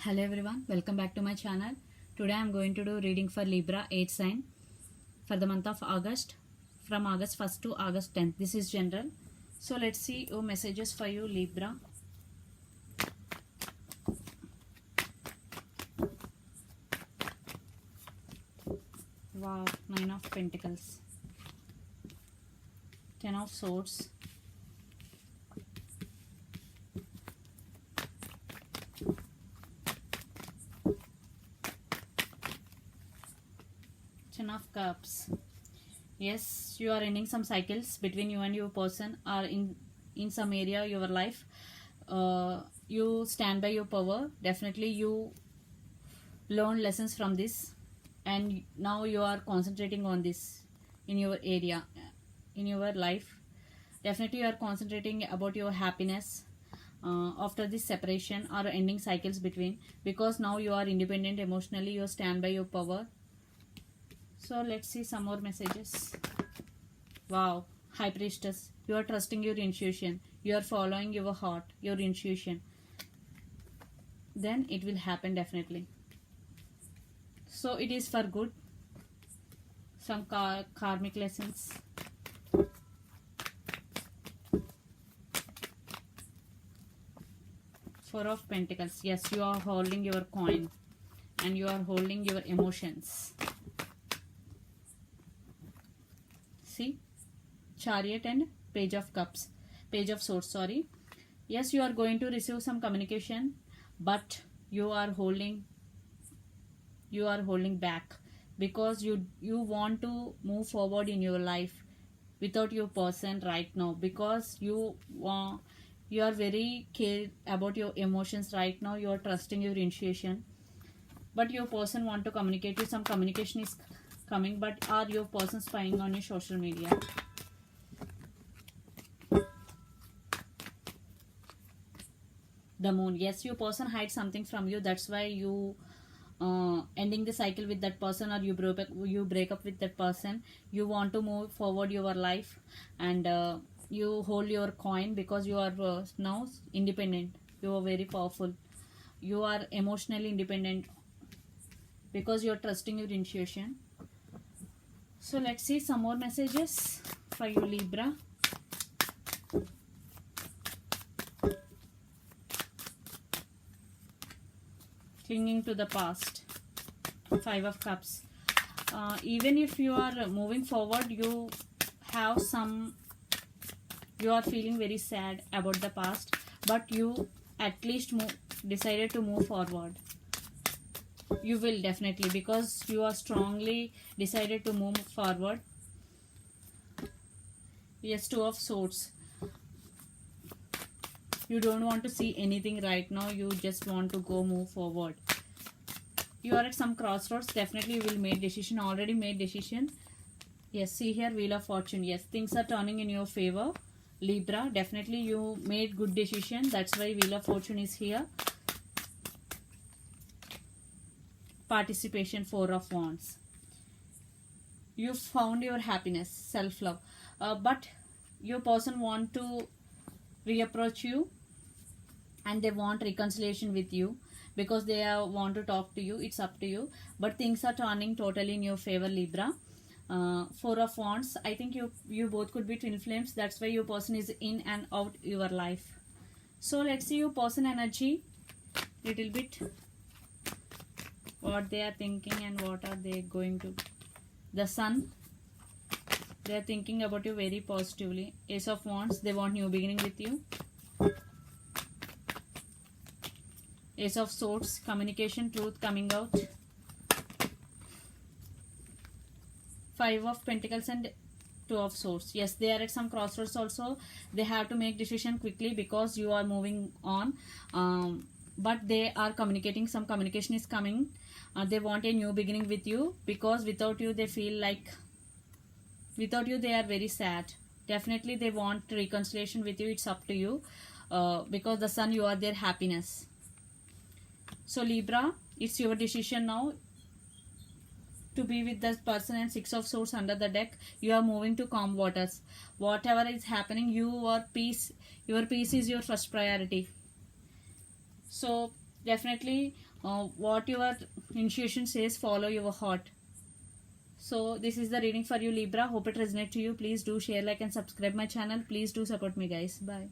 Hello everyone, welcome back to my channel. Today I am going to do reading for Libra 8 sign for the month of August, from August 1st to August 10th. This is general. So let's see your messages for you, Libra. Wow, 9 of Pentacles, 10 of Swords, Ten of Cups. Yes, you are ending some cycles between you and your person, or in some area of your life. You stand by your power. Definitely you learn lessons from this, and now you are concentrating on this in your area, in your life. Definitely you are concentrating about your happiness after this separation or ending cycles between, because now you are independent emotionally. You stand by your power. So let's see some more messages. Wow, High Priestess, you are trusting your intuition. You are following your heart, your intuition. Then it will happen definitely. So it is for good. Some karmic lessons. Four of Pentacles. Yes, you are holding your coin and you are holding your emotions. See, Chariot and Page of Cups, Page of Swords, sorry. Yes, you are going to receive some communication, but you are holding back, because you want to move forward in your life without your person right now, because you are very care about your emotions right now. You are trusting your intuition, but your person want to communicate you. Some communication is coming, but are your person spying on your social media? The Moon. Yes, your person hides something from you. That's why you ending the cycle with that person, or you break up with that person. You want to move forward your life, and you hold your coin because you are now independent. You are very powerful. You are emotionally independent because you are trusting your intuition. So let's see some more messages for you, Libra. Clinging to the past. Five of Cups. Even if you are moving forward, you are feeling very sad about the past, but you at least decided to move forward. You will definitely, because you are strongly decided to move forward. Yes, Two of Swords. You don't want to see anything right now. You just want to move forward. You are at some crossroads. Definitely you will make decision. Already made decision. Yes, see here, Wheel of Fortune. Yes, things are turning in your favor, Libra. Definitely you made good decision. That's why Wheel of Fortune is here. Participation, Four of Wands. You found your happiness, self-love, but your person want to reapproach you, and they want reconciliation with you, because they want to talk to you. It's up to you, but things are turning totally in your favor, Libra. Four of Wands. I think you both could be twin flames. That's why your person is in and out your life. So let's see your person energy little bit, what they are thinking and what are they going to. The Sun. They are thinking about you very positively. Ace of Wands. They want new beginning with you. Ace of Swords. Communication, truth coming out. Five of Pentacles and Two of Swords. Yes, they are at some crossroads also. They have to make decision quickly because you are moving on. But they are communicating. Some communication is coming. They want a new beginning with you, because without you they feel like, without you they are very sad. Definitely they want reconciliation with you. It's up to you, because the Sun, you are their happiness. So Libra, it's your decision now to be with this person. And Six of Swords under the deck. You are moving to calm waters. Whatever is happening, your peace is your first priority. So definitely what your intuition says, follow your heart. So this is the reading for you, Libra. Hope it resonates to you. Please do share, like, and subscribe my channel. Please do support me, guys. Bye.